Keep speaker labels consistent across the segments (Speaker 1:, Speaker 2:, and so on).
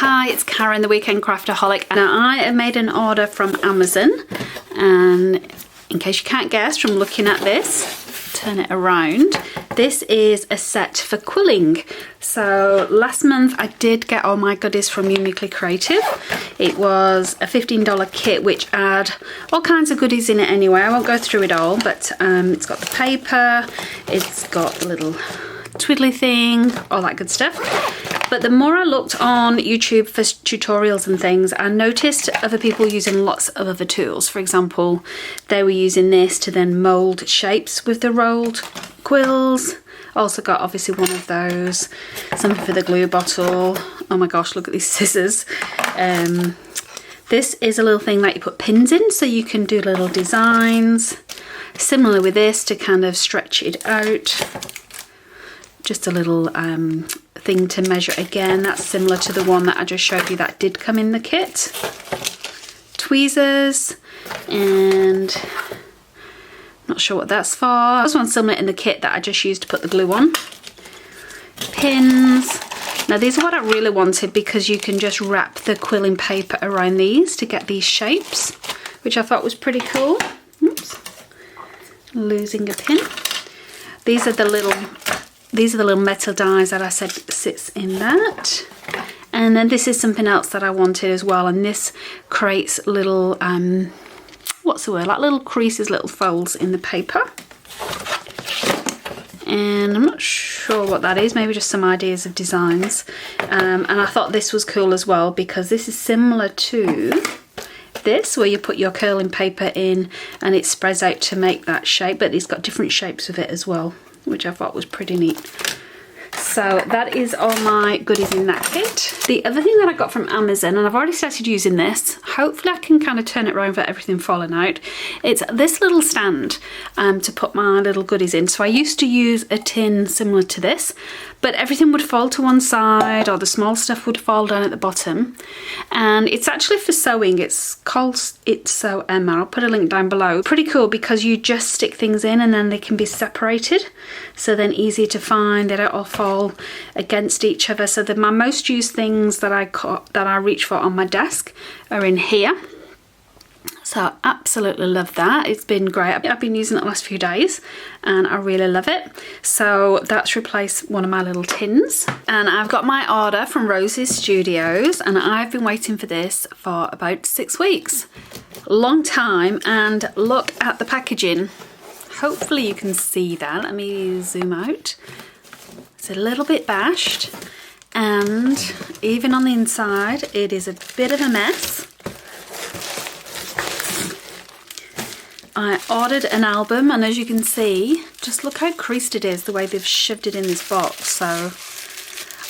Speaker 1: Hi, it's Karen, the Weekend Craftaholic, and I have made an order from Amazon, and in case you can't guess from looking at this, turn it around, this is a set for quilling. So last month I did get all my goodies from Uniquely Creative. It was a $15 kit which had all kinds of goodies in it anyway. I won't go through it all, but it's got the paper, it's got the little twiddly thing, all that good stuff. But the more I looked on YouTube for tutorials and things, I noticed other people using lots of other tools. For example, they were using this to then mould shapes with the rolled quills. Also got obviously one of those, something for the glue bottle. Oh my gosh, look at these scissors. This is a little thing that you put pins in so you can do little designs. Similar with this to kind of stretch it out. Just a little thing to measure again. That's similar to the one that I just showed you that did come in the kit. Tweezers, and not sure what that's for. This one's similar in the kit that I just used to put the glue on. Pins. Now these are what I really wanted because you can just wrap the quilling paper around these to get these shapes, which I thought was pretty cool. Oops, losing a pin. These are the little metal dies that I said sits in that. And then this is something else that I wanted as well, and this creates little what's the word, like little creases, little folds in the paper. And I'm not sure what that is, maybe just some ideas of designs. And I thought this was cool as well because this is similar to this, where you put your curling paper in and it spreads out to make that shape, but it's got different shapes with it as well, which I thought was pretty neat. So that is all my goodies in that kit. The other thing that I got from Amazon, and I've already started using this, hopefully I can kind of turn it around without everything falling out. It's this little stand to put my little goodies in. So I used to use a tin similar to this, but everything would fall to one side or the small stuff would fall down at the bottom. And it's actually for sewing. It's called It's Sew Emma. I'll put a link down below. Pretty cool because you just stick things in and then they can be separated. So then easy to find. They don't all fall against each other. So my most used things that I reach for on my desk are in here. So I absolutely love that. It's been great. I've been using it the last few days and I really love it. So that's replaced one of my little tins. And I've got my order from Rosie Studios and I've been waiting for this for about 6 weeks. Long time, and look at the packaging. Hopefully you can see that. Let me zoom out. It's a little bit bashed, and even on the inside it is a bit of a mess. I ordered an album, and as you can see, just look how creased it is, the way they've shoved it in this box. So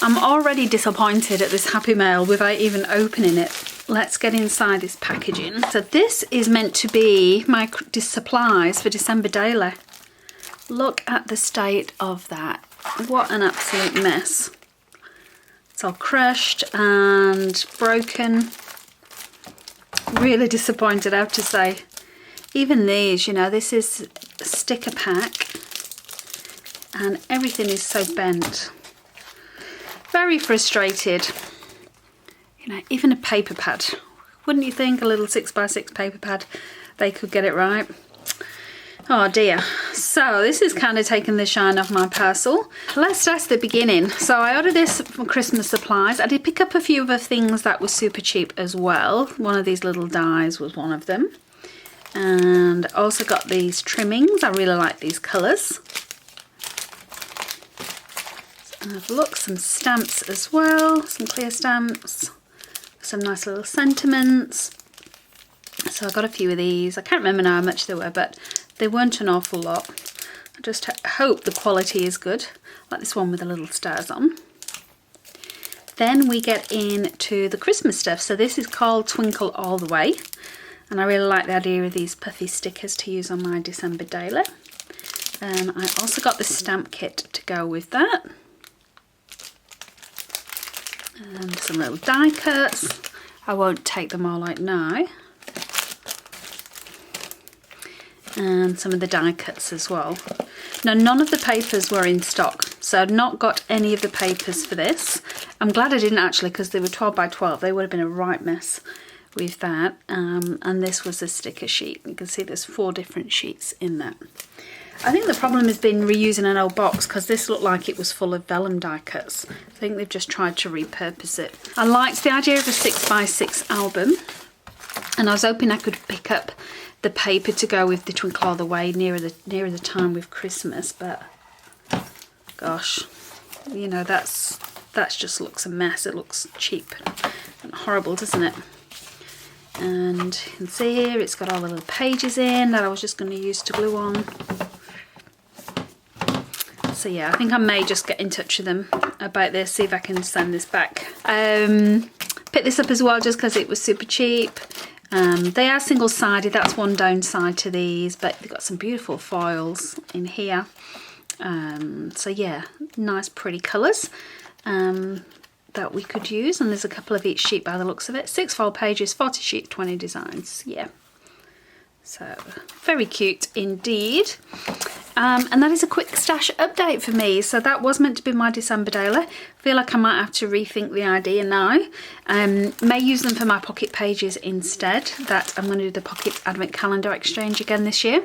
Speaker 1: I'm already disappointed at this Happy Mail without even opening it. Let's get inside this packaging. So this is meant to be my supplies for December daily. Look at the state of that. What an absolute mess. It's all crushed and broken. Really disappointed, I have to say. Even these, you know, this is a sticker pack and everything is so bent. Very frustrated. You know, even a paper pad. Wouldn't you think a little 6x6 paper pad, they could get it right? Oh dear. So this is kind of taking the shine off my parcel. Let's start at the beginning. So I ordered this for Christmas supplies. I did pick up a few other things that were super cheap as well. One of these little dies was one of them. And also got these trimmings. I really like these colours. So have a look, some stamps as well, some clear stamps, some nice little sentiments. So I got a few of these. I can't remember now how much they were, but they weren't an awful lot. I just hope the quality is good, like this one with the little stars on. Then we get into the Christmas stuff. So this is called Twinkle All The Way. And I really like the idea of these puffy stickers to use on my December daily. I also got the stamp kit to go with that. And some little die cuts. I won't take them all out now. And some of the die cuts as well. Now none of the papers were in stock, so I've not got any of the papers for this. I'm glad I didn't actually, because they were 12 by 12. They would have been a right mess with that. And this was a sticker sheet. You can see there's 4 different sheets in that. I think the problem has been reusing an old box, because this looked like it was full of vellum die cuts. I think they've just tried to repurpose it. I liked the idea of a 6x6 album, and I was hoping I could pick up the paper to go with the Twinkle All the Way nearer the time with Christmas, but gosh, you know, that's just looks a mess. It looks cheap and horrible, doesn't it? And you can see here it's got all the little pages in that I was just going to use to glue on. So yeah, I think I may just get in touch with them about this, see if I can send this back. Picked this up as well just because it was super cheap. They are single-sided, that's one downside to these, but they've got some beautiful foils in here. So yeah, nice pretty colours that we could use, and there's a couple of each sheet by the looks of it. 6 fold pages, 40 sheet, 20 designs, yeah. So, very cute indeed. And that is a quick stash update for me. So that was meant to be my December daily. I feel like I might have to rethink the idea now. May use them for my pocket pages instead. That I'm going to do the pocket advent calendar exchange again this year.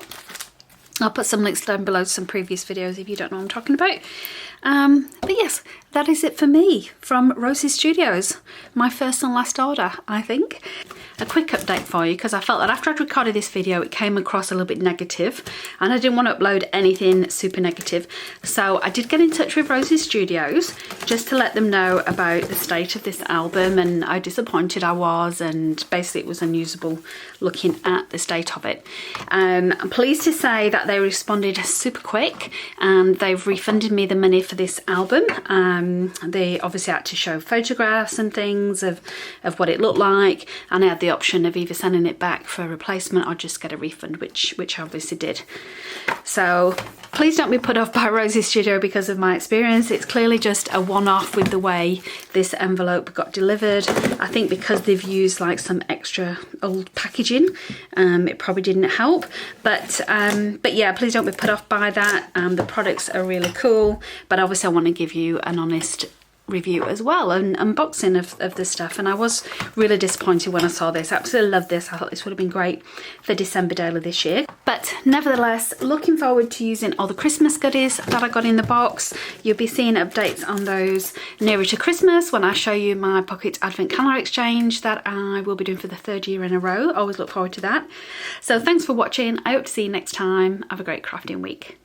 Speaker 1: I'll put some links down below to some previous videos if you don't know what I'm talking about. But yes, that is it for me from Rosie Studios. My first and last order, I think. A quick update for you, because I felt that after I'd recorded this video it came across a little bit negative and I didn't want to upload anything super negative. So I did get in touch with Rosie Studios just to let them know about the state of this album and how disappointed I was, and basically it was unusable looking at the state of it. I'm pleased to say that they responded super quick and they've refunded me the money for this album. They obviously had to show photographs and things of what it looked like, and I had the option of either sending it back for a replacement or just get a refund, which I obviously did. So please don't be put off by Rosie Studio because of my experience. It's clearly just a one-off with the way this envelope got delivered. I think because they've used like some extra old packaging, it probably didn't help. But yeah, please don't be put off by that. The products are really cool, but obviously I want to give you an honest review as well, and unboxing of the stuff. And I was really disappointed when I saw this. I absolutely love this. I thought this would have been great for December daily this year, but nevertheless looking forward to using all the Christmas goodies that I got in the box. You'll be seeing updates on those nearer to Christmas when I show you my pocket advent calendar exchange that I will be doing for the 3rd year in a row. Always look forward to that. So thanks for watching. I hope to see you next time. Have a great crafting week.